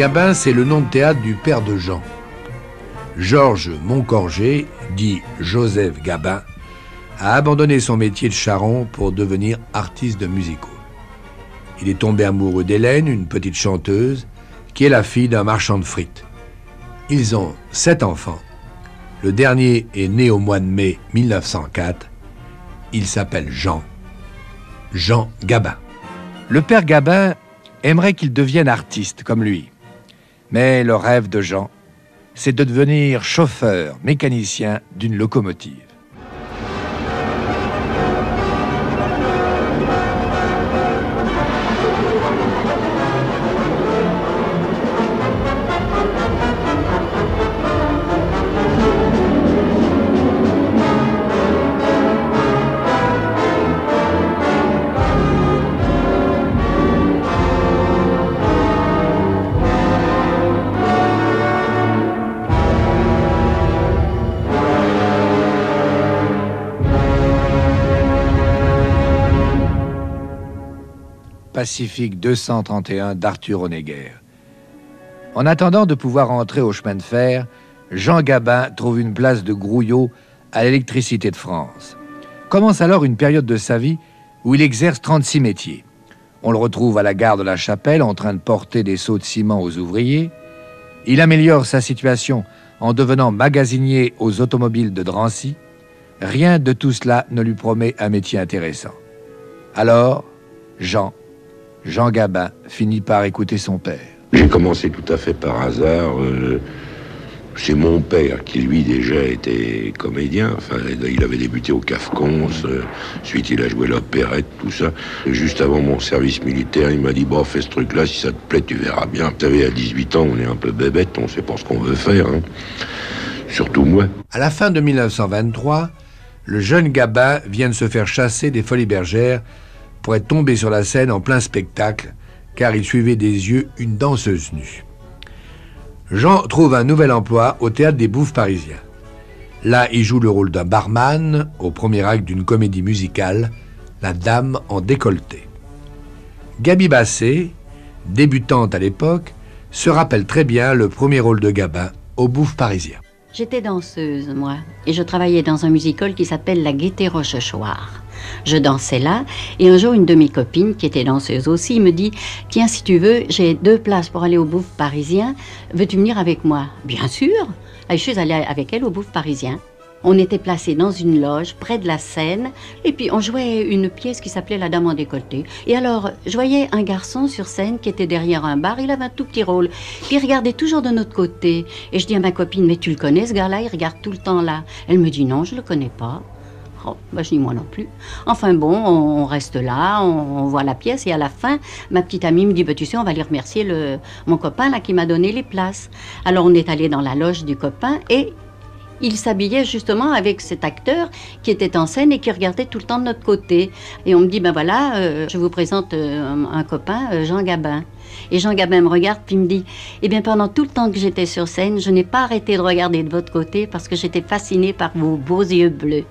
Gabin, c'est le nom de théâtre du père de Jean. Georges Moncorgé, dit Joseph Gabin, a abandonné son métier de charron pour devenir artiste de musical. Il est tombé amoureux d'Hélène, une petite chanteuse, qui est la fille d'un marchand de frites. Ils ont 7 enfants. Le dernier est né au mois de mai 1904. Il s'appelle Jean. Jean Gabin. Le père Gabin aimerait qu'il devienne artiste comme lui. Mais le rêve de Jean, c'est de devenir chauffeur, mécanicien d'une locomotive. Pacifique 231 d'Arthur Honegger. En attendant de pouvoir entrer au chemin de fer, Jean Gabin trouve une place de grouillot à l'électricité de France. Commence alors une période de sa vie où il exerce 36 métiers. On le retrouve à la gare de la Chapelle en train de porter des seaux de ciment aux ouvriers. Il améliore sa situation en devenant magasinier aux automobiles de Drancy. Rien de tout cela ne lui promet un métier intéressant. Alors, Jean Gabin finit par écouter son père. J'ai commencé tout à fait par hasard. C'est mon père qui, lui, déjà était comédien. Enfin, il avait débuté au Cafcons. Ensuite, il a joué l'opérette, tout ça. Et juste avant mon service militaire, il m'a dit « Bon, fais ce truc-là, si ça te plaît, tu verras bien. » Vous savez, à 18 ans, on est un peu bébête, on sait pas ce qu'on veut faire. Hein. Surtout moi. À la fin de 1923, le jeune Gabin vient de se faire chasser des Folies Bergères pour être tombé sur la scène en plein spectacle, car il suivait des yeux une danseuse nue. Jean trouve un nouvel emploi au Théâtre des Bouffes parisiens. Là, il joue le rôle d'un barman au premier acte d'une comédie musicale, La Dame en décolleté. Gaby Bassé, débutante à l'époque, se rappelle très bien le premier rôle de Gabin aux Bouffes parisiens. J'étais danseuse, moi, et je travaillais dans un musical qui s'appelle La Gaîté Rochechouart. Je dansais là, et un jour, une de mes copines, qui était danseuse aussi, me dit « Tiens, si tu veux, j'ai 2 places pour aller au Bouffes parisien. Veux-tu venir avec moi ?» Bien sûr. Je suis allée avec elle au Bouffes parisien. On était placés dans une loge, près de la scène, et puis on jouait une pièce qui s'appelait La Dame en décolleté. Et alors, je voyais un garçon sur scène qui était derrière un bar, il avait un tout petit rôle. Puis il regardait toujours de notre côté. Et je dis à ma copine, mais tu le connais ce gars-là, il regarde tout le temps là. Elle me dit, non, je le connais pas. Oh, bah, je dis moi non plus. Enfin bon, on reste là, on voit la pièce, et à la fin, ma petite amie me dit, bah, tu sais, on va aller remercier mon copain là qui m'a donné les places. Alors on est allé dans la loge du copain, et il s'habillait justement avec cet acteur qui était en scène et qui regardait tout le temps de notre côté. Et on me dit, ben voilà, je vous présente un copain, Jean Gabin. Et Jean Gabin me regarde puis me dit, eh bien pendant tout le temps que j'étais sur scène, je n'ai pas arrêté de regarder de votre côté parce que j'étais fascinée par vos beaux yeux bleus.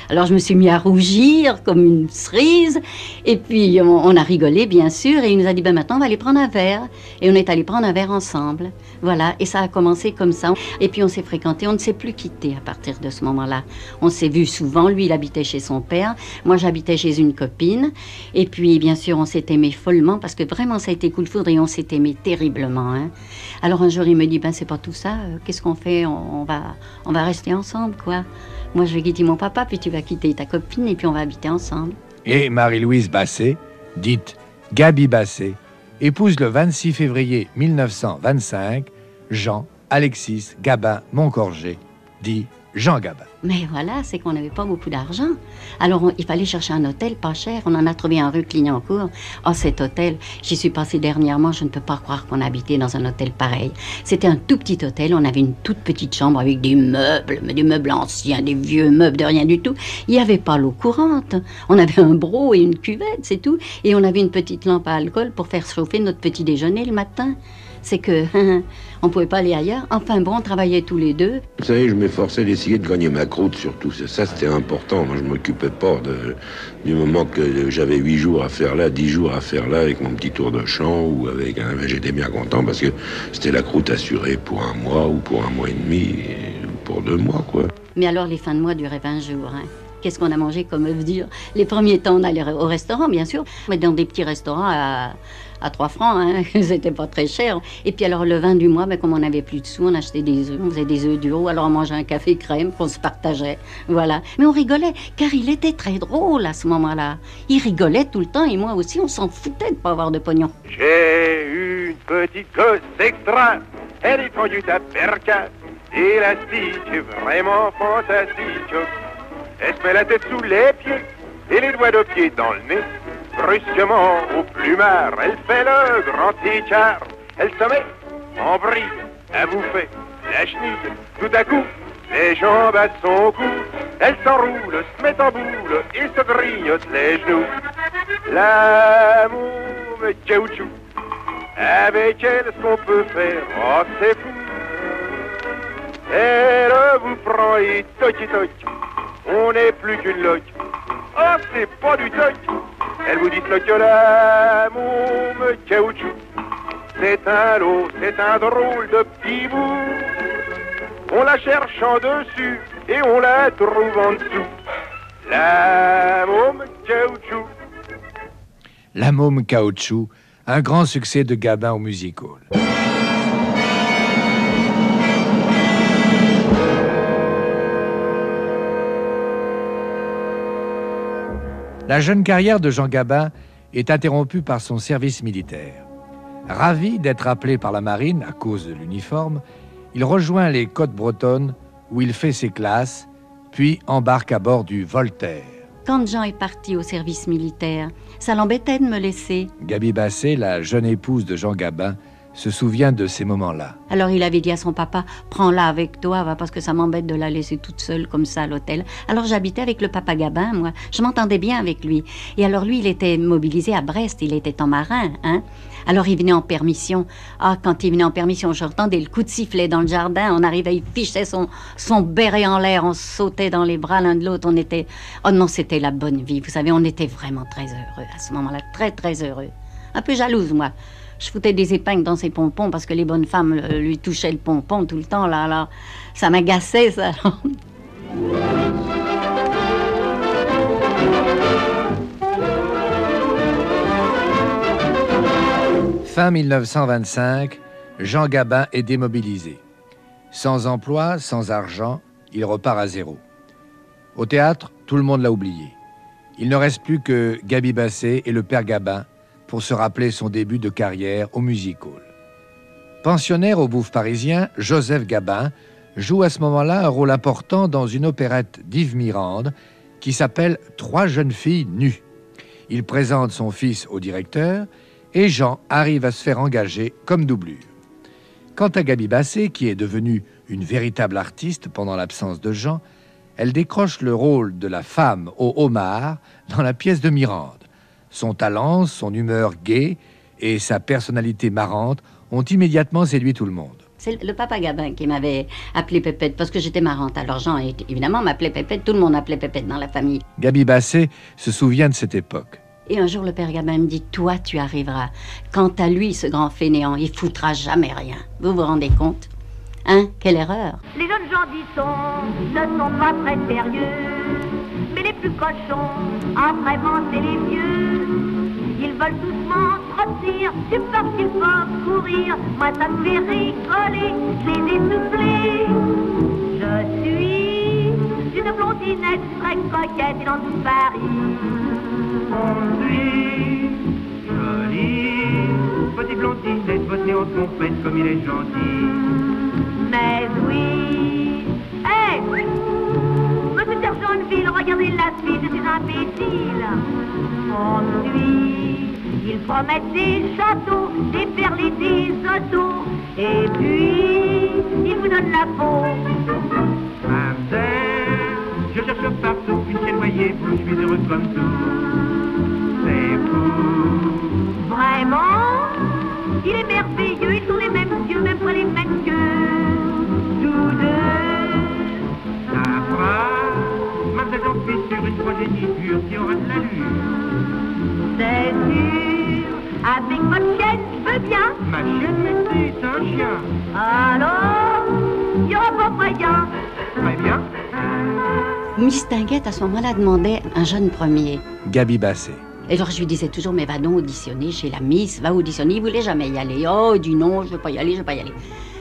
Alors je me suis mis à rougir comme une cerise, et puis on a rigolé bien sûr, et il nous a dit, ben maintenant on va aller prendre un verre. Et on est allé prendre un verre ensemble, voilà, et ça a commencé comme ça. Et puis on s'est fréquentés, on ne s'est plus quittés à partir de ce moment-là. On s'est vus souvent, lui il habitait chez son père, moi j'habitais chez une copine, et puis bien sûr on s'est aimés follement, parce que vraiment ça a été coup de foudre, et on s'est aimés terriblement. Hein. Alors un jour il me dit, ben c'est pas tout ça, qu'est-ce qu'on fait, on va rester ensemble quoi. Moi, je vais quitter mon papa, puis tu vas quitter ta copine, et puis on va habiter ensemble. Et Marie-Louise Bassé, dite Gaby Bassé, épouse le 26 février 1925 Jean Alexis Gabin Moncorgé, dit Jean Gabin. Mais voilà, c'est qu'on n'avait pas beaucoup d'argent. Alors, il fallait chercher un hôtel pas cher. On en a trouvé un rue Clignancourt. Oh, cet hôtel, j'y suis passée dernièrement. Je ne peux pas croire qu'on habitait dans un hôtel pareil. C'était un tout petit hôtel. On avait une toute petite chambre avec des meubles, mais des meubles anciens, des vieux meubles de rien du tout. Il n'y avait pas l'eau courante. On avait un broc et une cuvette, c'est tout. Et on avait une petite lampe à alcool pour faire chauffer notre petit déjeuner le matin. c'est que on pouvait pas aller ailleurs. Enfin bon, on travaillait tous les deux. Vous savez, je m'efforçais d'essayer de gagner ma croûte surtout. Ça c'était important. Moi, je m'occupais pas du moment que j'avais 8 jours à faire là, 10 jours à faire là, avec mon petit tour de chant ou avec j'étais bien content parce que c'était la croûte assurée pour un mois ou pour un mois et demi, ou pour 2 mois, quoi. Mais alors, les fins de mois duraient 20 jours, hein. Qu'est-ce qu'on a mangé comme œuf dur? Les premiers temps, on allait au restaurant, bien sûr, mais dans des petits restaurants à 3 francs, hein. C'était pas très cher. Et puis alors, le vin du mois, comme on n'avait plus de sous, on achetait des œufs, on faisait des œufs durs, ou alors on mangeait un café crème qu'on se partageait, voilà. Mais on rigolait, car il était très drôle à ce moment-là. Il rigolait tout le temps, et moi aussi, on s'en foutait de pas avoir de pognon. J'ai une petite gosse extra, elle est conduite à perca, élastique, vraiment fantastique. Elle se met la tête sous les pieds et les doigts de pied dans le nez. Brusquement, au plumard, elle fait le grand écart. Elle se met en bride à bouffer la chenille. Tout à coup, les jambes à son cou. Elle s'enroule, se met en boule et se grignote les genoux. La môme caoutchouc, avec elle, ce qu'on peut faire, oh c'est fou. Elle vous prend et toc. On n'est plus qu'une loque. Oh, c'est pas du toc. Elle vous disloque la môme caoutchouc. C'est un lot, c'est un drôle de petit bout. On la cherche en dessus et on la trouve en dessous. La môme caoutchouc. La môme caoutchouc, un grand succès de Gabin au Music Hall. La jeune carrière de Jean Gabin est interrompue par son service militaire. Ravi d'être appelé par la marine à cause de l'uniforme, il rejoint les côtes bretonnes où il fait ses classes, puis embarque à bord du Voltaire. Quand Jean est parti au service militaire, ça l'embêtait de me laisser. Gaby Basset, la jeune épouse de Jean Gabin, se souvient de ces moments-là. Alors il avait dit à son papa, prends-la avec toi, va, parce que ça m'embête de la laisser toute seule comme ça à l'hôtel. Alors j'habitais avec le papa Gabin, moi. Je m'entendais bien avec lui. Et alors lui, il était mobilisé à Brest, il était en marin, hein. Alors il venait en permission. Ah, quand il venait en permission, j'entendais le coup de sifflet dans le jardin. On arrivait, il fichait son béret en l'air, on sautait dans les bras l'un de l'autre. On était... Oh non, c'était la bonne vie. Vous savez, on était vraiment très heureux à ce moment-là, très très heureux. Un peu jalouse, moi. Je foutais des épingles dans ses pompons parce que les bonnes femmes lui touchaient le pompon tout le temps. Là. Ça m'agaçait, ça. Fin 1925, Jean Gabin est démobilisé. Sans emploi, sans argent, il repart à zéro. Au théâtre, tout le monde l'a oublié. Il ne reste plus que Gaby Basset et le père Gabin pour se rappeler son début de carrière au Music Hall. Pensionnaire au Bouffe parisien, Joseph Gabin joue à ce moment-là un rôle important dans une opérette d'Yves Mirande qui s'appelle « 3 jeunes filles nues ». Il présente son fils au directeur et Jean arrive à se faire engager comme doublure. Quant à Gaby Basset, qui est devenue une véritable artiste pendant l'absence de Jean, elle décroche le rôle de la femme au homard dans la pièce de Mirande. Son talent, son humeur gaie et sa personnalité marrante ont immédiatement séduit tout le monde. C'est le papa Gabin qui m'avait appelé Pépette parce que j'étais marrante. Alors Jean, évidemment, m'appelait Pépette. Tout le monde m'appelait Pépette dans la famille. Gaby Basset se souvient de cette époque. Et un jour, le père Gabin me dit, toi, tu arriveras. Quant à lui, ce grand fainéant, il foutra jamais rien. Vous vous rendez compte? Hein? Quelle erreur! Les jeunes gens d'Isson ne sont pas très sérieux, mais les plus cochons, ah vraiment, c'est les vieux. Ils veulent doucement trottir, tu peur qu'ils peuvent courir. Moi, ça me fait rigoler, je les ai soufflés. Je suis une blondinette très coquette et dans tout Paris. On suis jolie, petite blondinette, bottée en trompette comme il est gentil. Mais oui, hé, monsieur Sergenteville, regardez la fille, je suis imbécile. On suit, ils promettent des châteaux, des perles et des autos, et puis ils vous donnent la peau. Je cherche partout, puis chez voyez-vous, je suis heureux comme tout. C'est fou. Vraiment, il est merveilleux, ils sont les mêmes. sûr qu'il y aura de l'allure. C'est sûr, avec votre chienne, je veux bien. Ma chienne, mais c'est un chien. Alors, il n'y aura pas moyen. Très bien. Miss Tinguette, à ce moment-là, demandait un jeune premier. Gaby Basset. Et alors je lui disais toujours, mais va donc auditionner chez la Miss, va auditionner. Il voulait jamais y aller. Oh, il dit non, je veux pas y aller, je veux pas y aller.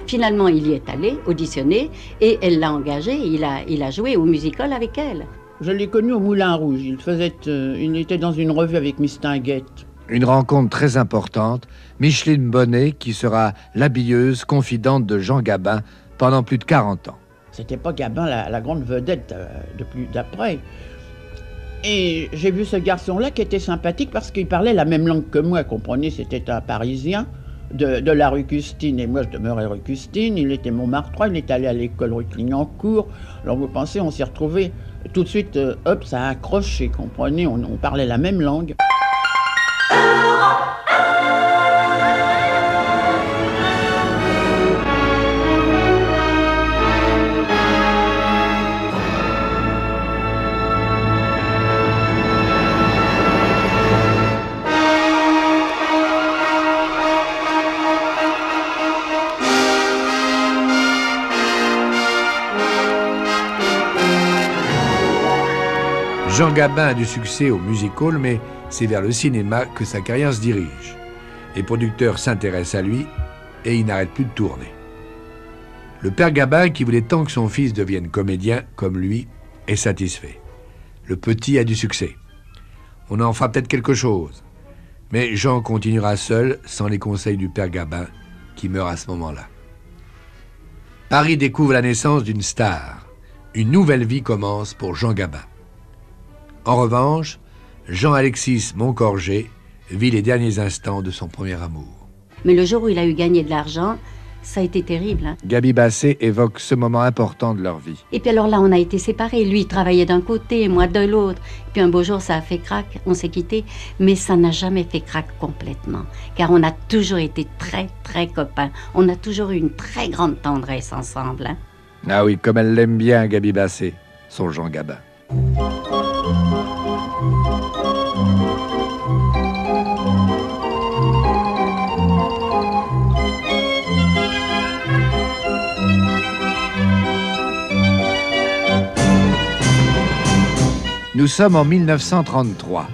Finalement, il y est allé, auditionner, et elle l'a engagé. Il a joué au musical avec elle. Je l'ai connu au Moulin Rouge. Il était dans une revue avec Miss Tinguette. Une rencontre très importante, Micheline Bonnet, qui sera l'habilleuse confidente de Jean Gabin pendant plus de 40 ans. C'était pas Gabin la grande vedette d'après. Et j'ai vu ce garçon-là qui était sympathique parce qu'il parlait la même langue que moi, comprenez, c'était un Parisien de la rue Custine. Et moi, je demeurais rue Custine, il était Montmartre 3, il est allé à l'école rue Clignancourt. Alors vous pensez, on s'est retrouvés tout de suite, hop, ça a accroché, comprenez, on parlait la même langue. Jean Gabin a du succès au music-hall, mais c'est vers le cinéma que sa carrière se dirige. Les producteurs s'intéressent à lui et il n'arrête plus de tourner. Le père Gabin, qui voulait tant que son fils devienne comédien comme lui, est satisfait. Le petit a du succès. On en fera peut-être quelque chose. Mais Jean continuera seul, sans les conseils du père Gabin, qui meurt à ce moment-là. Paris découvre la naissance d'une star. Une nouvelle vie commence pour Jean Gabin. En revanche, Jean-Alexis Moncorgé vit les derniers instants de son premier amour. Mais le jour où il a eu gagné de l'argent, ça a été terrible. Hein. Gaby Basset évoque ce moment important de leur vie. Et puis alors là, on a été séparés. Lui, il travaillait d'un côté, moi de l'autre. Puis un beau jour, ça a fait crack, on s'est quittés. Mais ça n'a jamais fait crack complètement. Car on a toujours été très, très copains. On a toujours eu une très grande tendresse ensemble. Hein. Ah oui, comme elle l'aime bien, Gaby Basset, son Jean Gabin. Nous sommes en 1933.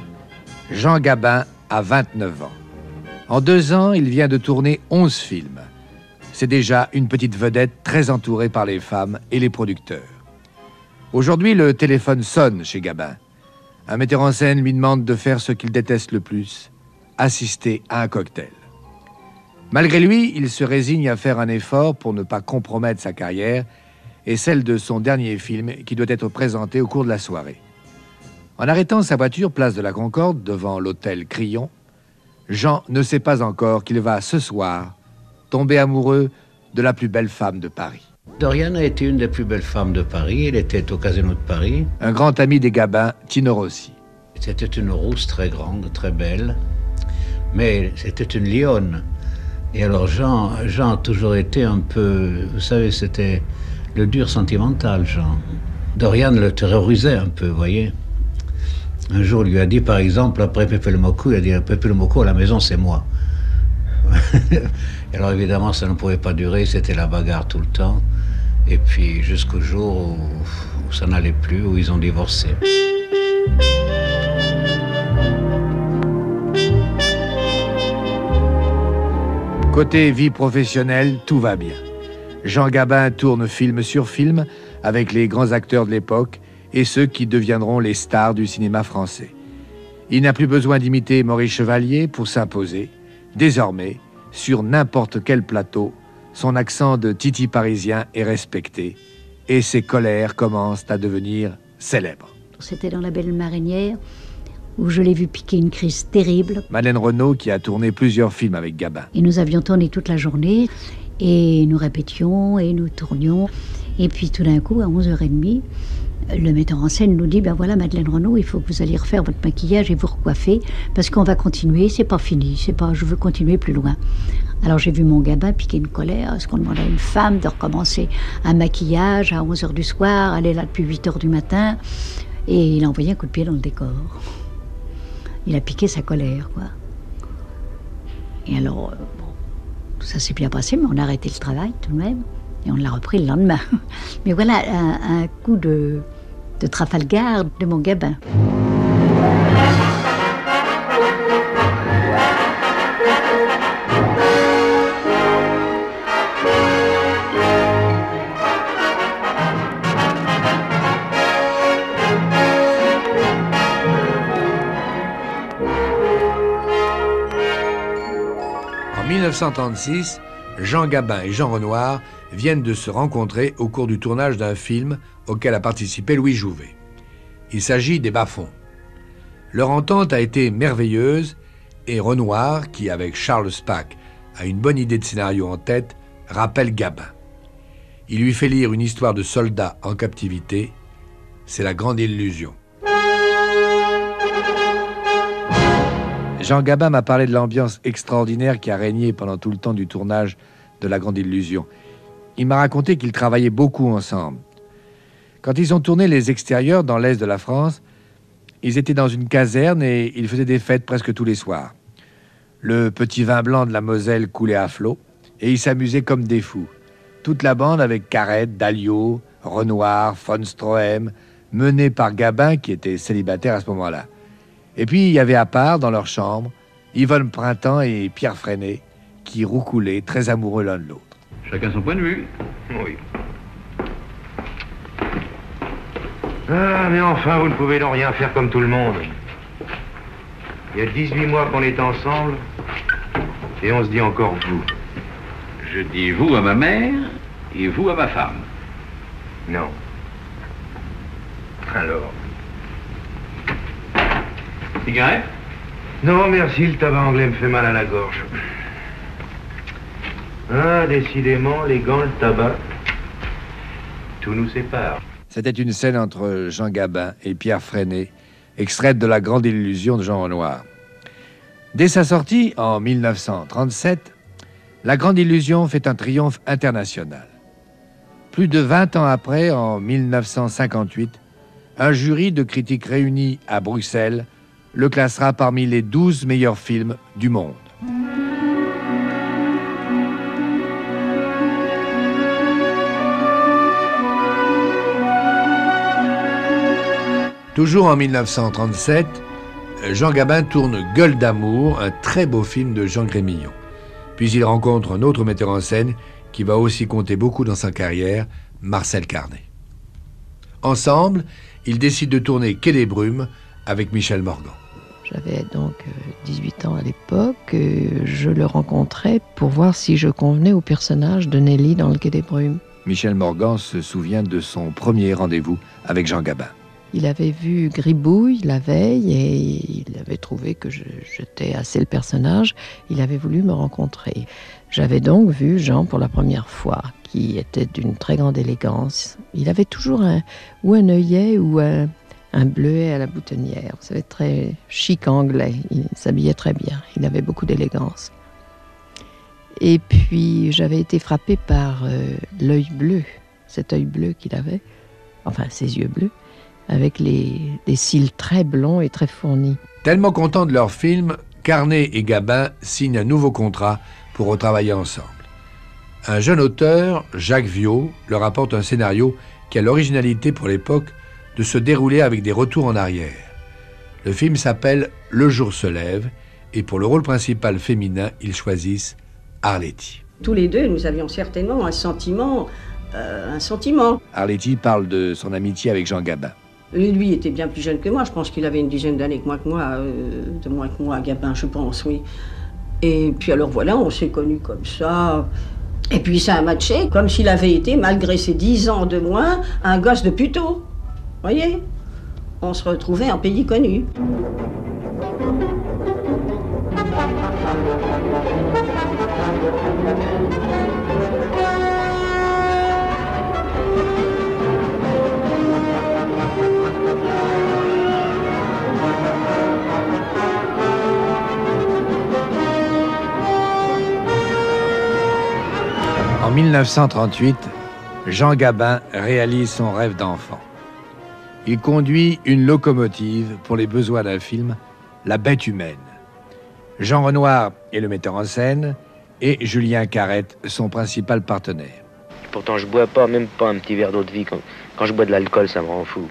Jean Gabin a 29 ans. En 2 ans, il vient de tourner 11 films. C'est déjà une petite vedette très entourée par les femmes et les producteurs. Aujourd'hui, le téléphone sonne chez Gabin. Un metteur en scène lui demande de faire ce qu'il déteste le plus, assister à un cocktail. Malgré lui, il se résigne à faire un effort pour ne pas compromettre sa carrière et celle de son dernier film qui doit être présenté au cours de la soirée. En arrêtant sa voiture place de la Concorde devant l'hôtel Crillon, Jean ne sait pas encore qu'il va ce soir tomber amoureux de la plus belle femme de Paris. Doriane a été une des plus belles femmes de Paris. Elle était au Casino de Paris. Un grand ami des Gabins, Tino Rossi. C'était une rousse très grande, très belle, mais c'était une lionne. Et alors Jean a toujours été un peu, vous savez, c'était le dur sentimental, Jean. Doriane le terrorisait un peu, vous voyez. Un jour, il lui a dit, par exemple, après Pépé le Mocou, il a dit, Pépé le Mocou, à la maison, c'est moi. Et alors, évidemment, ça ne pouvait pas durer, c'était la bagarre tout le temps. Et puis, jusqu'au jour où ça n'allait plus, où ils ont divorcé. Côté vie professionnelle, tout va bien. Jean Gabin tourne film sur film avec les grands acteurs de l'époque et ceux qui deviendront les stars du cinéma français. Il n'a plus besoin d'imiter Maurice Chevalier pour s'imposer. Désormais, sur n'importe quel plateau, son accent de titi parisien est respecté et ses colères commencent à devenir célèbres. C'était dans La Belle Marinière où je l'ai vu piquer une crise terrible. Madeleine Renaud qui a tourné plusieurs films avec Gabin. Et nous avions tourné toute la journée et nous répétions et nous tournions. Et puis tout d'un coup, à 11h30, le metteur en scène nous dit, ben voilà Madeleine Renaud, il faut que vous alliez refaire votre maquillage et vous recoiffer parce qu'on va continuer, c'est pas fini, je veux continuer plus loin. Alors j'ai vu mon Gabin piquer une colère, parce qu'on demandait à une femme de recommencer un maquillage à 11h du soir, elle est là depuis 8h du matin. Et il a envoyé un coup de pied dans le décor. Il a piqué sa colère, quoi. Et alors, bon, ça s'est bien passé, mais on a arrêté le travail tout de même. Et on l'a repris le lendemain. Mais voilà un coup de Trafalgar de mon Gabin. En 1936, Jean Gabin et Jean Renoir viennent de se rencontrer au cours du tournage d'un film auquel a participé Louis Jouvet. Il s'agit des Bas-fonds. Leur entente a été merveilleuse et Renoir, qui avec Charles Spack a une bonne idée de scénario en tête, rappelle Gabin. Il lui fait lire une histoire de soldats en captivité. C'est La Grande Illusion. Jean Gabin m'a parlé de l'ambiance extraordinaire qui a régné pendant tout le temps du tournage de La Grande Illusion. Il m'a raconté qu'ils travaillaient beaucoup ensemble. Quand ils ont tourné les extérieurs dans l'est de la France, ils étaient dans une caserne et ils faisaient des fêtes presque tous les soirs. Le petit vin blanc de la Moselle coulait à flot et ils s'amusaient comme des fous. Toute la bande avec Carrette, Dalliot, Renoir, von Stroheim, menée par Gabin qui était célibataire à ce moment-là. Et puis il y avait à part, dans leur chambre, Yvonne Printemps et Pierre Freinet qui roucoulaient, très amoureux l'un de l'autre. Chacun son point de vue. Oui. Ah, mais enfin, vous ne pouvez donc rien faire comme tout le monde. Il y a 18 mois qu'on est ensemble, et on se dit encore vous. Je dis vous à ma mère et vous à ma femme. Non. Alors. Cigarette? Non, merci, le tabac anglais me fait mal à la gorge. Ah, décidément, les gants, le tabac, tout nous sépare. C'était une scène entre Jean Gabin et Pierre Freinet, extraite de La Grande Illusion de Jean Renoir. Dès sa sortie, en 1937, La Grande Illusion fait un triomphe international. Plus de 20 ans après, en 1958, un jury de critiques réunis à Bruxelles le classera parmi les 12 meilleurs films du monde. Toujours en 1937, Jean Gabin tourne Gueule d'amour, un très beau film de Jean Grémillon. Puis il rencontre un autre metteur en scène qui va aussi compter beaucoup dans sa carrière, Marcel Carné. Ensemble, ils décident de tourner Quai des Brumes avec Michel Morgan. J'avais donc 18 ans à l'époque. Je le rencontrais pour voir si je convenais au personnage de Nelly dans le Quai des Brumes. Michel Morgan se souvient de son premier rendez-vous avec Jean Gabin. Il avait vu Gribouille la veille et il avait trouvé que j'étais assez le personnage. Il avait voulu me rencontrer. J'avais donc vu Jean pour la première fois, qui était d'une très grande élégance. Il avait toujours un œillet ou un bleuet à la boutonnière. Vous savez, très chic anglais. Il s'habillait très bien. Il avait beaucoup d'élégance. Et puis, j'avais été frappée par l'œil bleu, cet œil bleu qu'il avait, enfin ses yeux bleus, avec des cils très blonds et très fournis. Tellement contents de leur film, Carné et Gabin signent un nouveau contrat pour retravailler ensemble. Un jeune auteur, Jacques Viaud, leur apporte un scénario qui a l'originalité pour l'époque de se dérouler avec des retours en arrière. Le film s'appelle Le jour se lève et pour le rôle principal féminin, ils choisissent Arletty. Tous les deux, nous avions certainement un sentiment. Arletty parle de son amitié avec Jean Gabin. Lui était bien plus jeune que moi, je pense qu'il avait une dizaine d'années de moins que moi, Gabin, je pense, oui. Et puis alors voilà, on s'est connus comme ça. Et puis ça a matché, comme s'il avait été, malgré ses 10 ans de moins, un gosse de puteau. Voyez, on se retrouvait en pays connu. En 1938, Jean Gabin réalise son rêve d'enfant. Il conduit une locomotive pour les besoins d'un film, La Bête humaine. Jean Renoir est le metteur en scène et Julien Carrette, son principal partenaire. Pourtant, je bois pas, même pas un petit verre d'eau de vie. Quand je bois de l'alcool, ça me rend fou.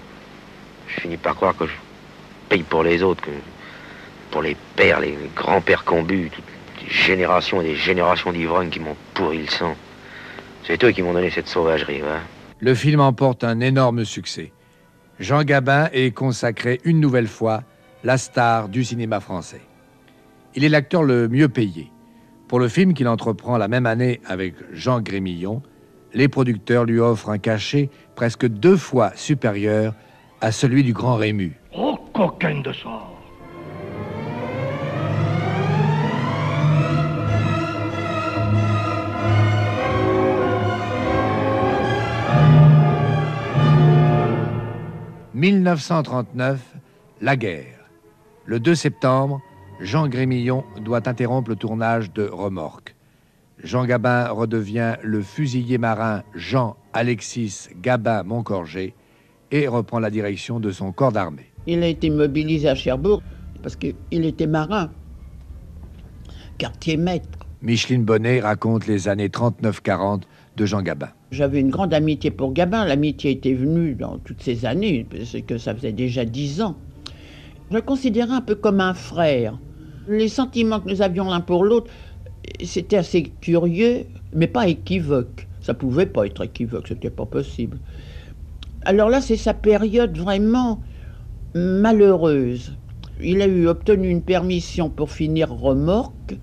Je finis par croire que je paye pour les autres, que pour les pères, les grands-pères qui ont bu, des générations et des générations d'ivrognes qui m'ont pourri le sang. C'est eux qui m'ont donné cette sauvagerie, va. Le film emporte un énorme succès. Jean Gabin est consacré une nouvelle fois la star du cinéma français. Il est l'acteur le mieux payé. Pour le film qu'il entreprend la même année avec Jean Grémillon, les producteurs lui offrent un cachet presque 2 fois supérieur à celui du grand Rému. Oh, coquin de sort! « 1939, la guerre. Le 2 septembre, Jean Grémillon doit interrompre le tournage de Remorque. Jean Gabin redevient le fusilier marin Jean-Alexis Gabin-Moncorgé et reprend la direction de son corps d'armée. Il a été mobilisé à Cherbourg parce qu'il était marin, quartier-maître. Micheline Bonnet raconte les années 39-40 de Jean Gabin. J'avais une grande amitié pour Gabin. L'amitié était venue dans toutes ces années, parce que ça faisait déjà 10 ans. Je le considérais un peu comme un frère. Les sentiments que nous avions l'un pour l'autre, c'était assez curieux, mais pas équivoque. Ça pouvait pas être équivoque, c'était pas possible. Alors là, c'est sa période vraiment malheureuse. Il a obtenu une permission pour finir Remorque.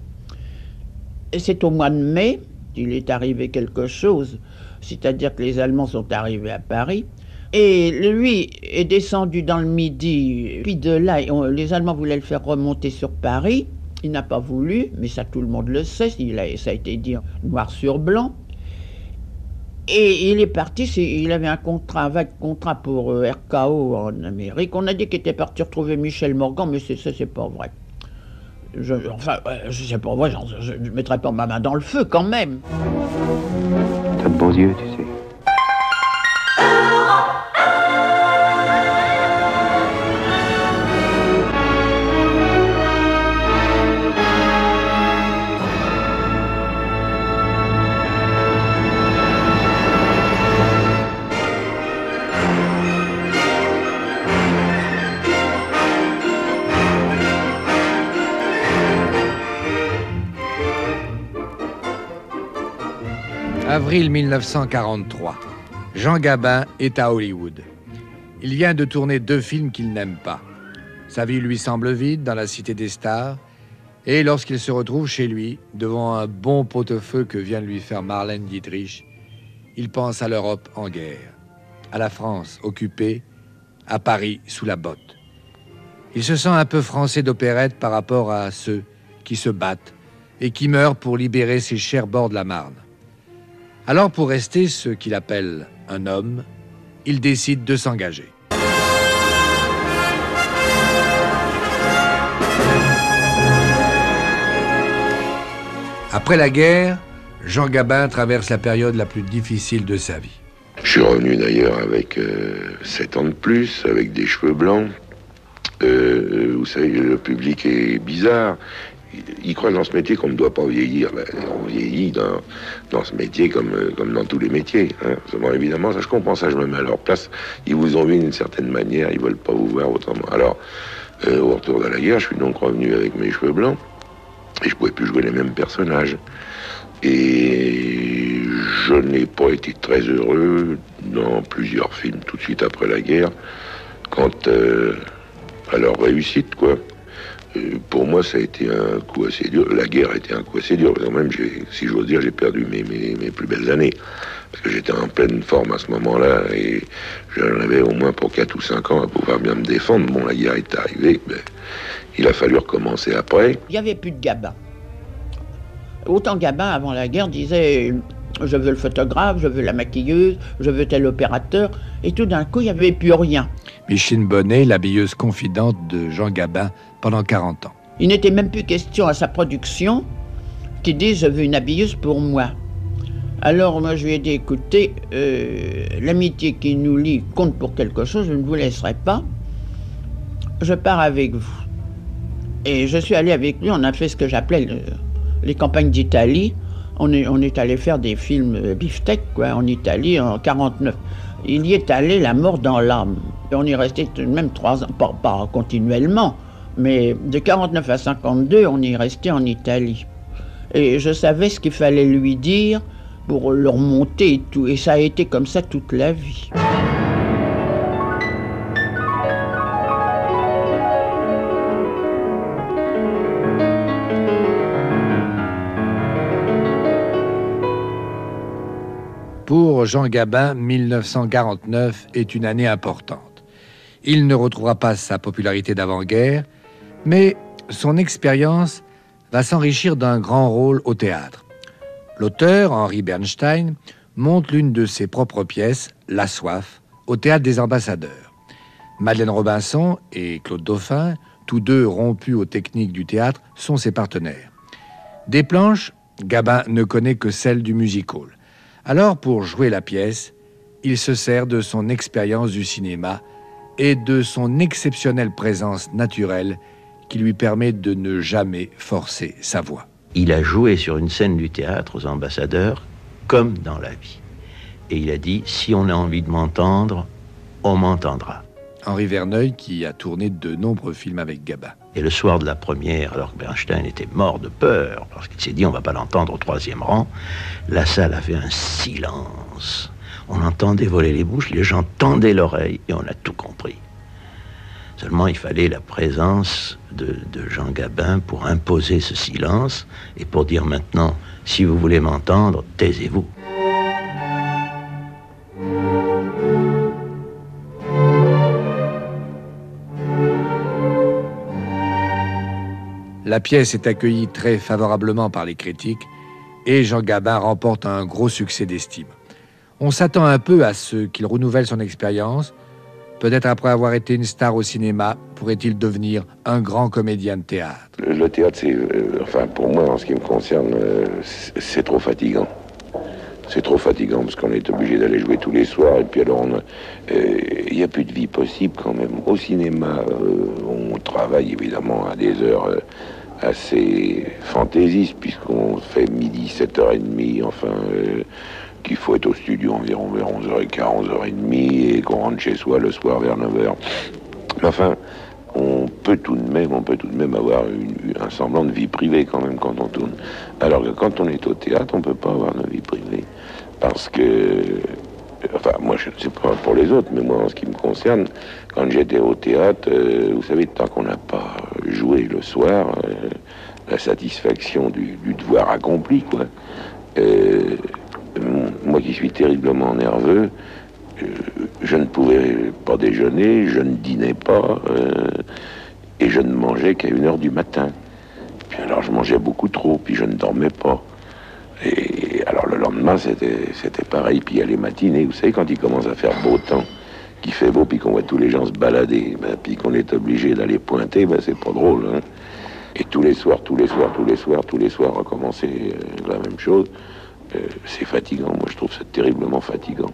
Et c'est au mois de mai, il est arrivé quelque chose, c'est-à-dire que les Allemands sont arrivés à Paris. Et lui est descendu dans le Midi, puis de là, les Allemands voulaient le faire remonter sur Paris. Il n'a pas voulu, mais ça tout le monde le sait, ça a été dit noir sur blanc. Et il est parti, il avait un vague contrat pour RKO en Amérique. On a dit qu'il était parti retrouver Michel Morgan, mais c'est pas vrai. C'est pas vrai, je ne mettrai pas ma main dans le feu quand même. T'as de beaux yeux, tu sais. Avril 1943. Jean Gabin est à Hollywood. Il vient de tourner 2 films qu'il n'aime pas. Sa vie lui semble vide dans la cité des stars. Et lorsqu'il se retrouve chez lui, devant un bon pot-au-feu que vient de lui faire Marlène Dietrich, il pense à l'Europe en guerre, à la France occupée, à Paris sous la botte. Il se sent un peu français d'opérette par rapport à ceux qui se battent et qui meurent pour libérer ces chers bords de la Marne. Alors, pour rester ce qu'il appelle un homme, il décide de s'engager. Après la guerre, Jean Gabin traverse la période la plus difficile de sa vie. Je suis revenu d'ailleurs avec 7 ans de plus, avec des cheveux blancs. Vous savez, le public est bizarre. Ils croient dans ce métier qu'on ne doit pas vieillir. Ben, on vieillit dans ce métier comme dans tous les métiers. Hein. Bon, évidemment, ça je comprends, ça je me mets à leur place. Ils vous ont vu d'une certaine manière, ils ne veulent pas vous voir autrement. Alors, au retour de la guerre, je suis donc revenu avec mes cheveux blancs et je ne pouvais plus jouer les mêmes personnages. Et je n'ai pas été très heureux dans plusieurs films tout de suite après la guerre, quant à leur réussite, quoi. Pour moi, ça a été un coup assez dur. La guerre a été un coup assez dur. Quand même, si j'ose dire, j'ai perdu mes plus belles années. Parce que j'étais en pleine forme à ce moment-là. Et j'en avais au moins pour 4 ou 5 ans à pouvoir bien me défendre. Bon, la guerre est arrivée. Ben, il a fallu recommencer après. Il n'y avait plus de Gabin. Autant Gabin, avant la guerre, disait « Je veux le photographe, je veux la maquilleuse, je veux tel opérateur. » Et tout d'un coup, il n'y avait plus rien. Micheline Bonnet, l'habilleuse confidente de Jean Gabin pendant 40 ans. Il n'était même plus question à sa production qu'il dise « Je veux une habilleuse pour moi ». Alors moi je lui ai dit, écoutez, l'amitié qui nous lie compte pour quelque chose, je ne vous laisserai pas. Je pars avec vous. Et je suis allé avec lui, on a fait ce que j'appelais les campagnes d'Italie. On est allé faire des films beefsteak, quoi, en Italie, en 49. Il y est allé la mort dans l'âme. Et on y restait tout de même 3 ans, pas continuellement, mais de 49 à 52, on y restait en Italie. Et je savais ce qu'il fallait lui dire pour le remonter et tout. Et ça a été comme ça toute la vie. Pour Jean Gabin, 1949 est une année importante. Il ne retrouvera pas sa popularité d'avant-guerre, mais son expérience va s'enrichir d'un grand rôle au théâtre. L'auteur, Henri Bernstein, monte l'une de ses propres pièces, La Soif, au Théâtre des Ambassadeurs. Madeleine Robinson et Claude Dauphin, tous deux rompus aux techniques du théâtre, sont ses partenaires. Des planches, Gabin ne connaît que celle du music-hall. Alors, pour jouer la pièce, il se sert de son expérience du cinéma et de son exceptionnelle présence naturelle qui lui permet de ne jamais forcer sa voix. Il a joué sur une scène du théâtre aux Ambassadeurs comme dans la vie. Et il a dit, si on a envie de m'entendre, on m'entendra. Henri Verneuil, qui a tourné de nombreux films avec Gabin. Et le soir de la première, alors que Bernstein était mort de peur, parce qu'il s'est dit on va pas l'entendre au 3e rang, la salle avait un silence. On entendait voler les bouches, les gens tendaient l'oreille et on a tout compris. Seulement il fallait la présence de Jean Gabin pour imposer ce silence et pour dire maintenant, si vous voulez m'entendre, taisez-vous. La pièce est accueillie très favorablement par les critiques et Jean Gabin remporte un gros succès d'estime. On s'attend un peu à ce qu'il renouvelle son expérience. Peut-être après avoir été une star au cinéma, pourrait-il devenir un grand comédien de théâtre. Le théâtre, c'est, enfin pour moi, en ce qui me concerne, c'est trop fatigant. C'est trop fatigant parce qu'on est obligé d'aller jouer tous les soirs et puis alors il n'y a plus de vie possible quand même. Au cinéma, on travaille évidemment à des heures assez fantaisistes puisqu'on fait midi, 7h30, enfin qu'il faut être au studio environ vers 11h15, 11h30 et qu'on rentre chez soi le soir vers 9h. Mais enfin, on peut tout de même avoir un semblant de vie privée quand même quand on tourne. Alors que quand on est au théâtre, on ne peut pas avoir de vie privée. Parce que, enfin, moi je ne sais pas pour les autres, mais moi en ce qui me concerne, quand j'étais au théâtre, vous savez, tant qu'on n'a pas joué le soir, la satisfaction du devoir accompli, quoi. Moi qui suis terriblement nerveux, je ne pouvais pas déjeuner, je ne dînais pas, et je ne mangeais qu'à 1h du matin. Puis alors je mangeais beaucoup trop, puis je ne dormais pas. Et alors le lendemain, c'était pareil. Puis il y a les matinées, vous savez, quand il commence à faire beau temps, qu'il fait beau, puis qu'on voit tous les gens se balader, puis qu'on est obligé d'aller pointer, c'est pas drôle. Hein. Et tous les soirs, recommencer la même chose, c'est fatigant. Moi, je trouve ça terriblement fatigant.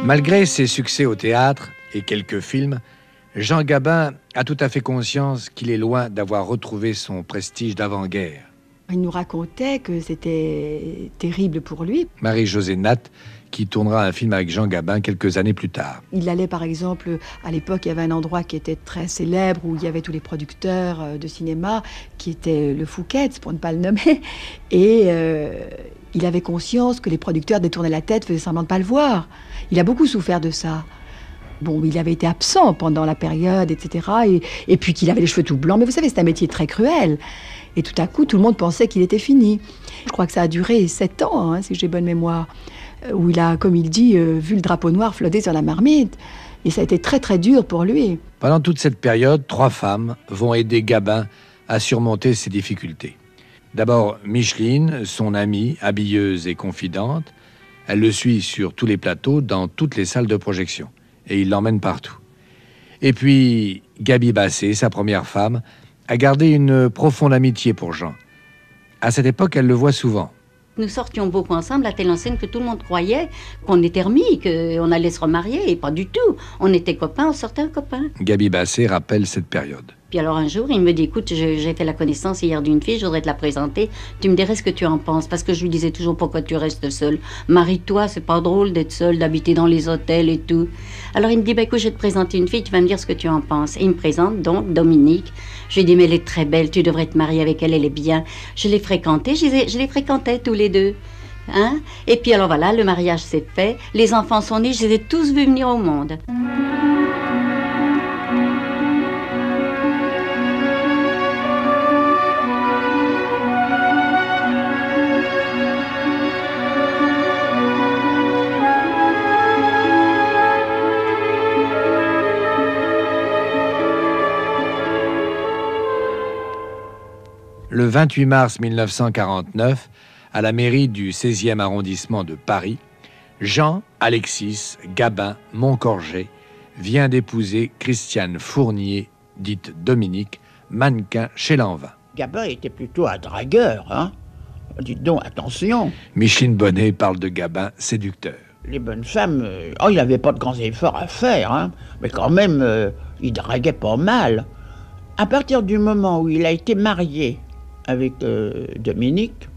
Malgré ses succès au théâtre et quelques films, Jean Gabin a tout à fait conscience qu'il est loin d'avoir retrouvé son prestige d'avant-guerre. Il nous racontait que c'était terrible pour lui. Marie-Josée Natte, qui tournera un film avec Jean Gabin quelques années plus tard. Il allait par exemple, à l'époque, il y avait un endroit qui était très célèbre où il y avait tous les producteurs de cinéma, qui était le Fouquet's, pour ne pas le nommer. Et il avait conscience que les producteurs détournaient la tête, faisaient semblant de ne pas le voir. Il a beaucoup souffert de ça. Bon, il avait été absent pendant la période, etc. Et puis qu'il avait les cheveux tout blancs. Mais vous savez, c'est un métier très cruel. Et tout à coup, tout le monde pensait qu'il était fini. Je crois que ça a duré 7 ans, hein, si j'ai bonne mémoire, où il a, comme il dit, vu le drapeau noir flotter sur la marmite. Et ça a été très très dur pour lui. Pendant toute cette période, 3 femmes vont aider Gabin à surmonter ses difficultés. D'abord, Micheline, son amie, habilleuse et confidente. Elle le suit sur tous les plateaux, dans toutes les salles de projection. Et il l'emmène partout. Et puis, Gaby Bassé, sa première femme, a gardé une profonde amitié pour Jean. À cette époque, elle le voit souvent. Nous sortions beaucoup ensemble à telle enseigne que tout le monde croyait qu'on était remis, qu'on allait se remarier, et pas du tout. On était copains, on sortait un copain. Gaby Bassé rappelle cette période. Puis alors un jour, il me dit, écoute, j'ai fait la connaissance hier d'une fille, je voudrais te la présenter. Tu me dirais ce que tu en penses, parce que je lui disais toujours, pourquoi tu restes seule? Marie-toi, c'est pas drôle d'être seule, d'habiter dans les hôtels et tout. Alors il me dit, écoute, je vais te présenter une fille, tu vas me dire ce que tu en penses. Et il me présente donc Dominique. Je lui dis, mais elle est très belle, tu devrais te marier avec elle, elle est bien. Je l'ai fréquentée, je les fréquentais tous les deux. Hein? Et puis alors voilà, le mariage s'est fait, les enfants sont nés, je les ai tous vus venir au monde. Le 28 mars 1949, à la mairie du 16e arrondissement de Paris, Jean-Alexis Gabin Moncorgé vient d'épouser Christiane Fournier, dite Dominique, mannequin chez Lanvin. Gabin était plutôt un dragueur, hein. Dites donc, attention. Micheline Bonnet parle de Gabin séducteur. Les bonnes femmes, il n'avait pas de grands efforts à faire, hein, mais quand même, il draguait pas mal. À partir du moment où il a été marié avec Dominique,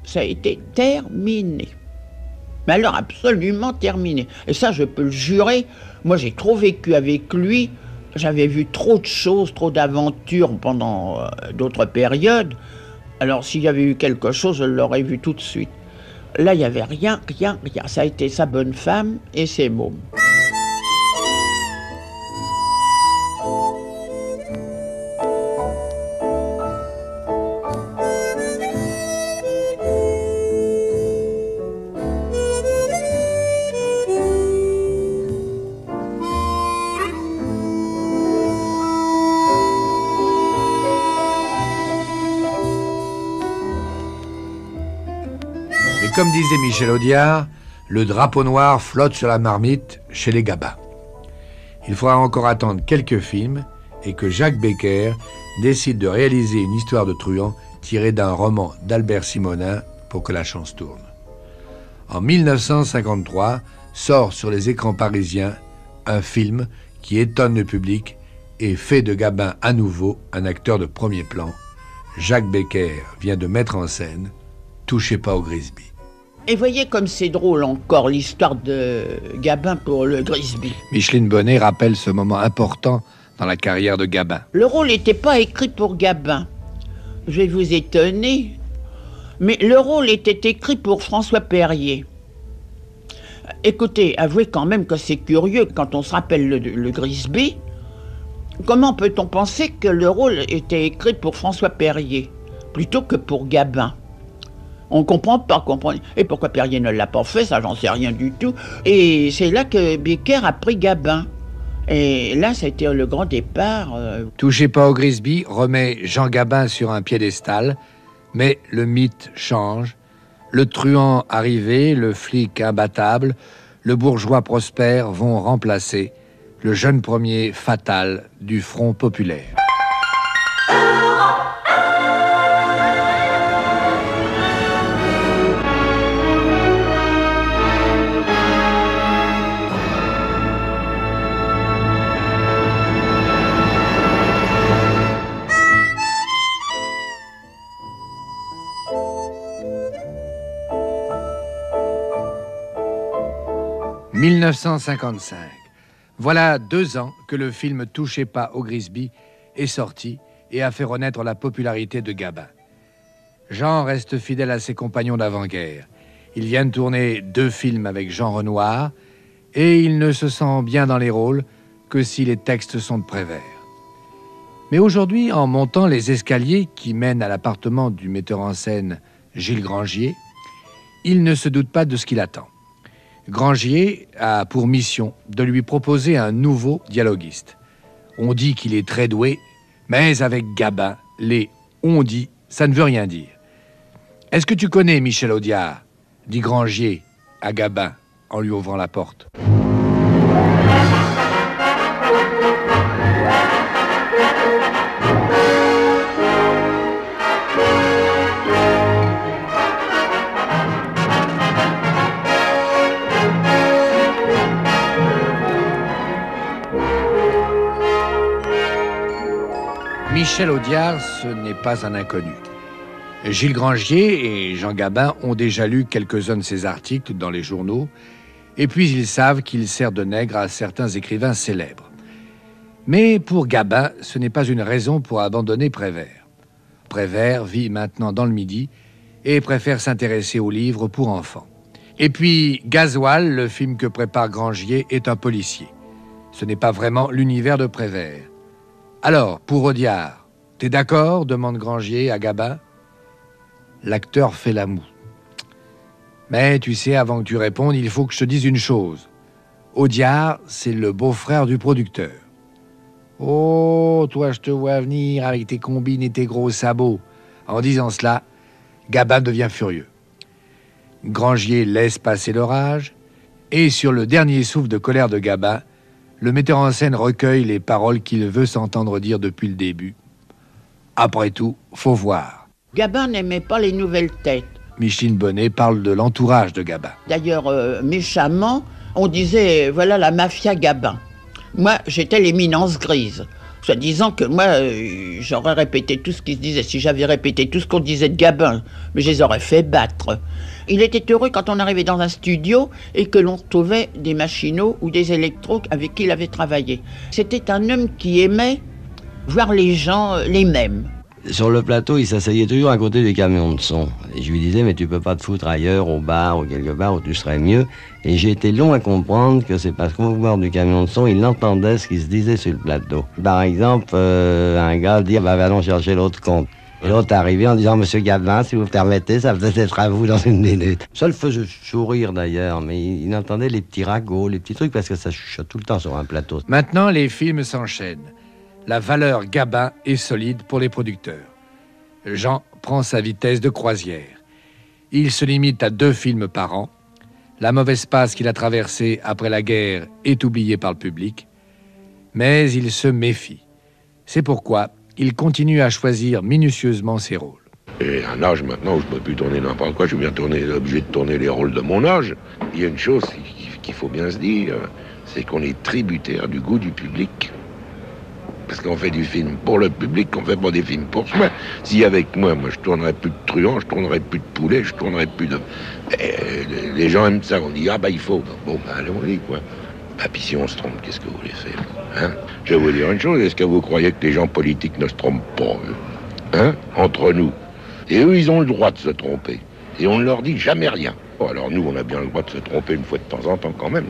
ça a été terminé. Mais alors absolument terminé. Et ça, je peux le jurer, moi j'ai trop vécu avec lui, j'avais vu trop de choses, trop d'aventures pendant d'autres périodes. Alors s'il y avait eu quelque chose, je l'aurais vu tout de suite. Là, il n'y avait rien. Ça a été sa bonne femme et ses mômes. Comme disait Michel Audiard, le drapeau noir flotte sur la marmite chez les Gabin. Il faudra encore attendre quelques films et que Jacques Becker décide de réaliser une histoire de truand tirée d'un roman d'Albert Simonin pour que la chance tourne. En 1953, sort sur les écrans parisiens un film qui étonne le public et fait de Gabin à nouveau un acteur de premier plan. Jacques Becker vient de mettre en scène « Touchez pas au Grisby ». Et voyez comme c'est drôle encore l'histoire de Gabin pour le Grisby. Micheline Bonnet rappelle ce moment important dans la carrière de Gabin. Le rôle n'était pas écrit pour Gabin. Je vais vous étonner, mais le rôle était écrit pour François Perrier. Écoutez, avouez quand même que c'est curieux quand on se rappelle le Grisby. Comment peut-on penser que le rôle était écrit pour François Perrier plutôt que pour Gabin? On ne comprend pas, comprenez. Et pourquoi Perrier ne l'a pas fait, ça j'en sais rien du tout. Et c'est là que Becker a pris Gabin. Et là, ça a été le grand départ. Touchez pas au Grisby remet Jean Gabin sur un piédestal, mais le mythe change. Le truand arrivé, le flic imbattable, le bourgeois prospère vont remplacer le jeune premier fatal du Front populaire. « 1955. Voilà 2 ans que le film « Touchez pas au Grisby » est sorti et a fait renaître la popularité de Gabin. Jean reste fidèle à ses compagnons d'avant-guerre. Il vient de tourner 2 films avec Jean Renoir et il ne se sent bien dans les rôles que si les textes sont de Prévert. Mais aujourd'hui, en montant les escaliers qui mènent à l'appartement du metteur en scène Gilles Grangier, il ne se doute pas de ce qu'il attend. Grangier a pour mission de lui proposer un nouveau dialoguiste. On dit qu'il est très doué, mais avec Gabin, les « on dit », ça ne veut rien dire. « Est-ce que tu connais Michel Audiard ?» dit Grangier à Gabin en lui ouvrant la porte. Michel Audiard, ce n'est pas un inconnu. Gilles Grangier et Jean Gabin ont déjà lu quelques-uns de ses articles dans les journaux, et puis ils savent qu'il sert de nègre à certains écrivains célèbres. Mais pour Gabin, ce n'est pas une raison pour abandonner Prévert. Prévert vit maintenant dans le Midi et préfère s'intéresser aux livres pour enfants. Et puis Gasoil, le film que prépare Grangier, est un policier. Ce n'est pas vraiment l'univers de Prévert. Alors, pour Audiard, t'es d'accord ? Demande Grangier à Gabin. L'acteur fait la moue. Mais tu sais, avant que tu répondes, il faut que je te dise une chose. Audiard, c'est le beau-frère du producteur. Oh, toi, je te vois venir avec tes combines et tes gros sabots. En disant cela, Gabin devient furieux. Grangier laisse passer l'orage, et sur le dernier souffle de colère de Gabin, le metteur en scène recueille les paroles qu'il veut s'entendre dire depuis le début. Après tout, faut voir. Gabin n'aimait pas les nouvelles têtes. Micheline Bonnet parle de l'entourage de Gabin. D'ailleurs, méchamment, on disait, voilà la mafia Gabin. Moi, j'étais l'éminence grise. Soit disant que moi, j'aurais répété tout ce qui se disait. Si j'avais répété tout ce qu'on disait de Gabin, mais je les aurais fait battre. Il était heureux quand on arrivait dans un studio et que l'on trouvait des machinaux ou des électros avec qui il avait travaillé. C'était un homme qui aimait voir les gens les mêmes. Sur le plateau, il s'asseyait toujours à côté des camions de son. Et je lui disais, mais tu peux pas te foutre ailleurs, au bar ou quelque part où tu serais mieux. Et j'ai été long à comprendre que c'est parce qu'au bord du camion de son, il entendait ce qui se disait sur le plateau. Par exemple, un gars dit, bah, allons chercher l'autre compte. Et l'autre arrivait en disant, Monsieur Gabin, si vous permettez, ça peut être à vous dans une minute. Ça le faisait sourire d'ailleurs, mais il entendait les petits ragots, les petits trucs, parce que ça chuchote tout le temps sur un plateau. Maintenant, les films s'enchaînent. La valeur Gabin est solide pour les producteurs. Jean prend sa vitesse de croisière. Il se limite à 2 films par an. La mauvaise passe qu'il a traversée après la guerre est oubliée par le public. Mais il se méfie. C'est pourquoi il continue à choisir minutieusement ses rôles. J'ai un âge maintenant où je ne peux plus tourner n'importe quoi, je suis bien obligé de tourner les rôles de mon âge. Il y a une chose qu'il faut bien se dire, c'est qu'on est tributaire du goût du public. Parce qu'on fait du film pour le public, on fait pas des films pour soi. Si avec moi je tournerais plus de truands, je tournerais plus de poulets, je tournerais plus de... les gens aiment ça, on dit, ah bah il faut. Bon, bah allons-y, quoi. Bah puis si on se trompe, qu'est-ce que vous voulez faire, hein? Je vais vous dire une chose, est-ce que vous croyez que les gens politiques ne se trompent pas, eux, hein? Entre nous. Et eux, ils ont le droit de se tromper. Et on ne leur dit jamais rien. Bon, alors nous, on a bien le droit de se tromper une fois de temps en temps quand même.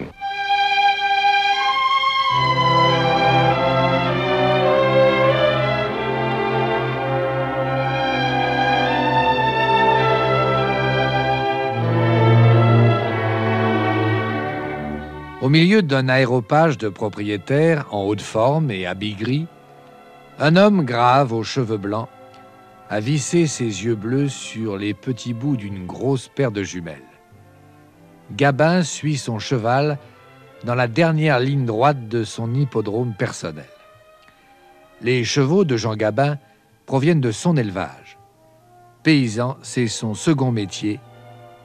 Au milieu d'un aéropage de propriétaires en haute forme et habits gris, un homme grave aux cheveux blancs a vissé ses yeux bleus sur les petits bouts d'une grosse paire de jumelles. Gabin suit son cheval dans la dernière ligne droite de son hippodrome personnel. Les chevaux de Jean Gabin proviennent de son élevage. Paysan, c'est son second métier,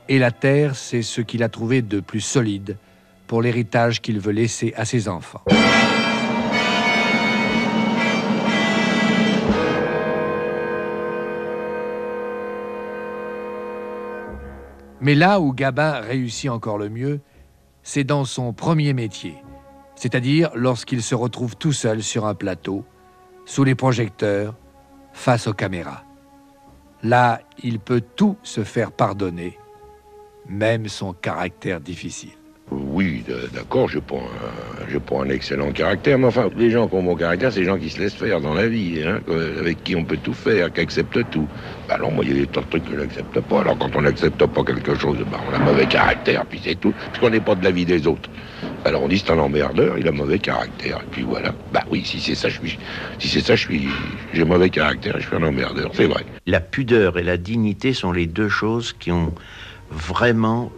et la terre, c'est ce qu'il a trouvé de plus solide pour l'héritage qu'il veut laisser à ses enfants. Mais là où Gabin réussit encore le mieux, c'est dans son premier métier, c'est-à-dire lorsqu'il se retrouve tout seul sur un plateau, sous les projecteurs, face aux caméras. Là, il peut tout se faire pardonner, même son caractère difficile. Oui, d'accord, j'ai pas un excellent caractère, mais enfin, les gens qui ont mon caractère, c'est les gens qui se laissent faire dans la vie, hein, avec qui on peut tout faire, qui acceptent tout. Bah alors moi, il y a des tas de trucs que je n'accepte pas. Alors quand on n'accepte pas quelque chose, bah, on a mauvais caractère, puis c'est tout, puisqu'on n'est pas de l'avis des autres. Alors on dit c'est un emmerdeur, il a mauvais caractère, et puis voilà. Bah oui, si c'est ça, j'ai mauvais caractère, et je suis un emmerdeur, c'est vrai. La pudeur et la dignité sont les deux choses qui ont vraiment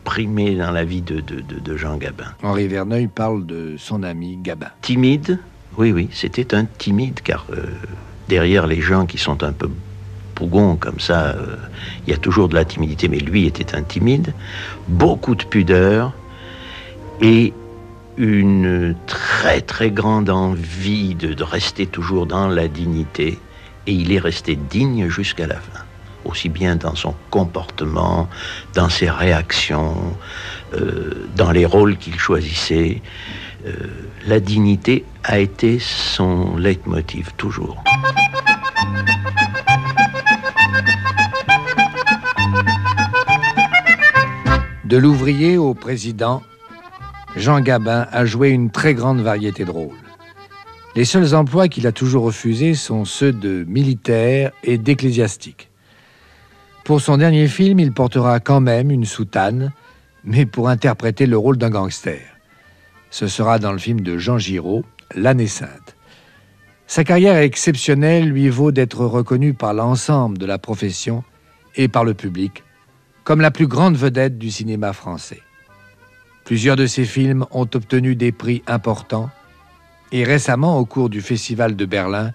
primé dans la vie de Jean Gabin. Henri Verneuil parle de son ami Gabin. Timide, oui, c'était un timide, car derrière les gens qui sont un peu bougons comme ça, il y a toujours de la timidité, mais lui était un timide. Beaucoup de pudeur et une très très grande envie de rester toujours dans la dignité. Et il est resté digne jusqu'à la fin. Aussi bien dans son comportement, dans ses réactions, dans les rôles qu'il choisissait. La dignité a été son leitmotiv, toujours. De l'ouvrier au président, Jean Gabin a joué une très grande variété de rôles. Les seuls emplois qu'il a toujours refusés sont ceux de militaire et d'ecclésiastique. Pour son dernier film, il portera quand même une soutane, mais pour interpréter le rôle d'un gangster. Ce sera dans le film de Jean Giraud, L'année sainte. Sa carrière exceptionnelle lui vaut d'être reconnu par l'ensemble de la profession et par le public comme la plus grande vedette du cinéma français. Plusieurs de ses films ont obtenu des prix importants et récemment, au cours du Festival de Berlin,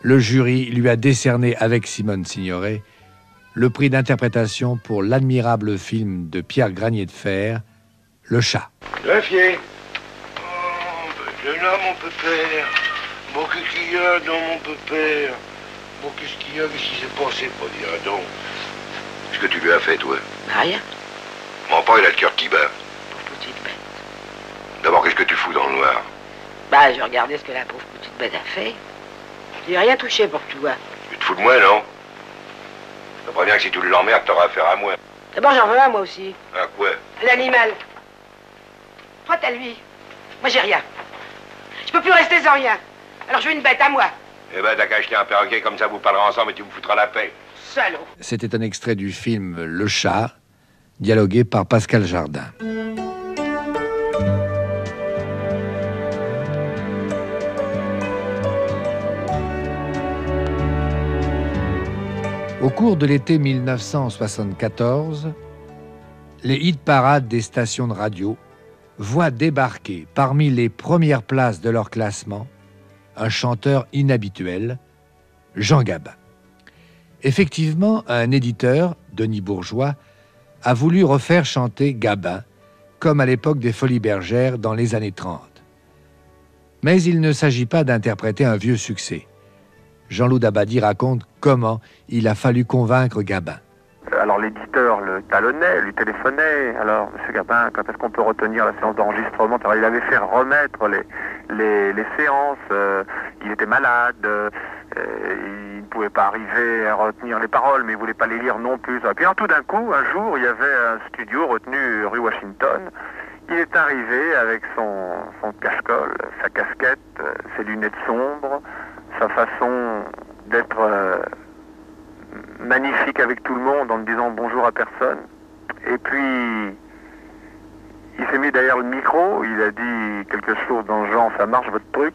le jury lui a décerné avec Simone Signoret le prix d'interprétation pour l'admirable film de Pierre Granier de Fer, Le Chat. Greffier. Oh, ben là, mon pépère. Bon, qu'est-ce qu'il y a dans mon pépère? Bon, qu'est-ce qu'il y a? Qu'est-ce qui s'est passé, pas dire donc? Qu'est-ce que tu lui as fait, toi? Rien. Mon père, il a le cœur qui bat. Pauvre petite bête. D'abord, qu'est-ce que tu fous dans le noir? Bah, je regardais ce que la pauvre petite bête a fait. J'ai rien touché pour toi. Tu te fous de moi, non? Je te préviens que si tu l'emmerdes, t'auras affaire à moi. D'abord, j'en veux un, moi aussi. À quoi? L'animal. Toi, t'as lui. Moi, j'ai rien. Je peux plus rester sans rien. Alors, je veux une bête à moi. Eh ben, t'as qu'à acheter un perroquet, comme ça vous parlerez ensemble et tu me foutras la paix. Salaud. C'était un extrait du film Le Chat, dialogué par Pascal Jardin. Au cours de l'été 1974, les hit-parades des stations de radio voient débarquer parmi les premières places de leur classement un chanteur inhabituel, Jean Gabin. Effectivement, un éditeur, Denis Bourgeois, a voulu refaire chanter Gabin, comme à l'époque des Folies Bergères dans les années 30. Mais il ne s'agit pas d'interpréter un vieux succès. Jean-Loup Dabadi raconte comment il a fallu convaincre Gabin. Alors l'éditeur le talonnait, lui téléphonait. Alors, monsieur Gabin, quand est-ce qu'on peut retenir la séance d'enregistrement? Alors, il avait fait remettre les séances. Il était malade. Il ne pouvait pas arriver à retenir les paroles, mais il ne voulait pas les lire non plus. Et puis, tout d'un coup, un jour, il y avait un studio retenu rue Washington. Il est arrivé avec son cache-col, sa casquette, ses lunettes sombres, sa façon d'être magnifique avec tout le monde en ne disant bonjour à personne. Et puis, il s'est mis derrière le micro, il a dit quelque chose dans le genre « ça marche votre truc »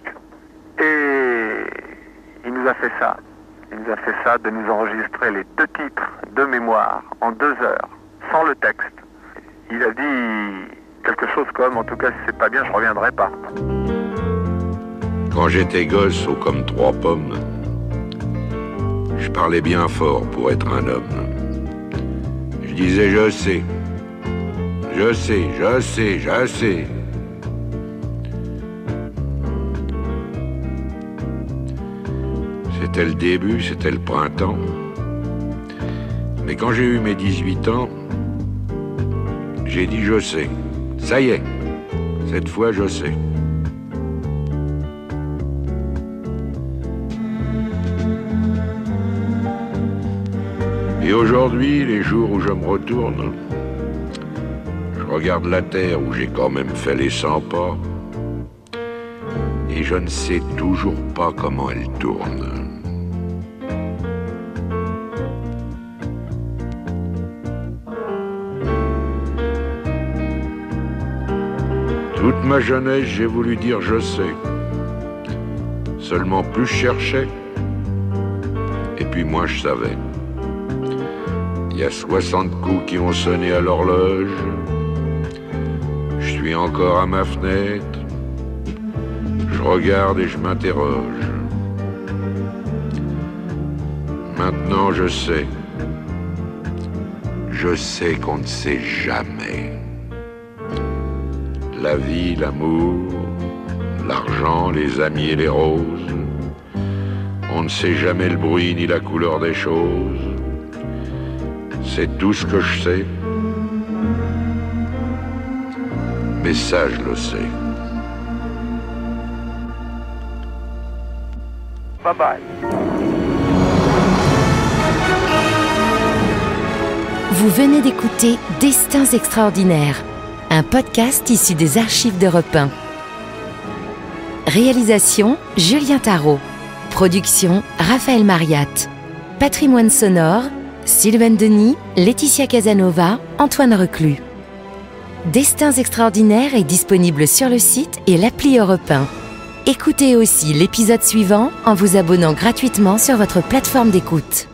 et il nous a fait ça. Il nous a fait ça de nous enregistrer les 2 titres de mémoire en 2 heures, sans le texte. Il a dit quelque chose comme « en tout cas si c'est pas bien, je reviendrai pas ». Quand j'étais gosse, haut comme 3 pommes, je parlais bien fort pour être un homme. Je disais je sais, je sais, je sais, je sais. C'était le début, c'était le printemps. Mais quand j'ai eu mes 18 ans, j'ai dit je sais. Ça y est, cette fois je sais. Et aujourd'hui, les jours où je me retourne, je Je regarde la terre où j'ai quand même fait les 100 pas. Et je ne sais toujours pas comment elle tourne. Toute ma jeunesse, j'ai voulu dire je sais. Seulement plus je cherchais, et puis moins je savais. Il y a 60 coups qui ont sonné à l'horloge. Je suis encore à ma fenêtre. Je regarde et je m'interroge. Maintenant je sais. Je sais qu'on ne sait jamais. La vie, l'amour, l'argent, les amis et les roses. On ne sait jamais le bruit ni la couleur des choses. C'est tout ce que je sais. Mais ça, je le sais. Bye bye. Vous venez d'écouter Destins extraordinaires, un podcast issu des archives d'Europe 1. Réalisation Julien Tarot. Production Raphaël Mariat. Patrimoine sonore Sylvain Denis, Laetitia Casanova, Antoine Reclus. Destins extraordinaires est disponible sur le site et l'appli Europe 1. Écoutez aussi l'épisode suivant en vous abonnant gratuitement sur votre plateforme d'écoute.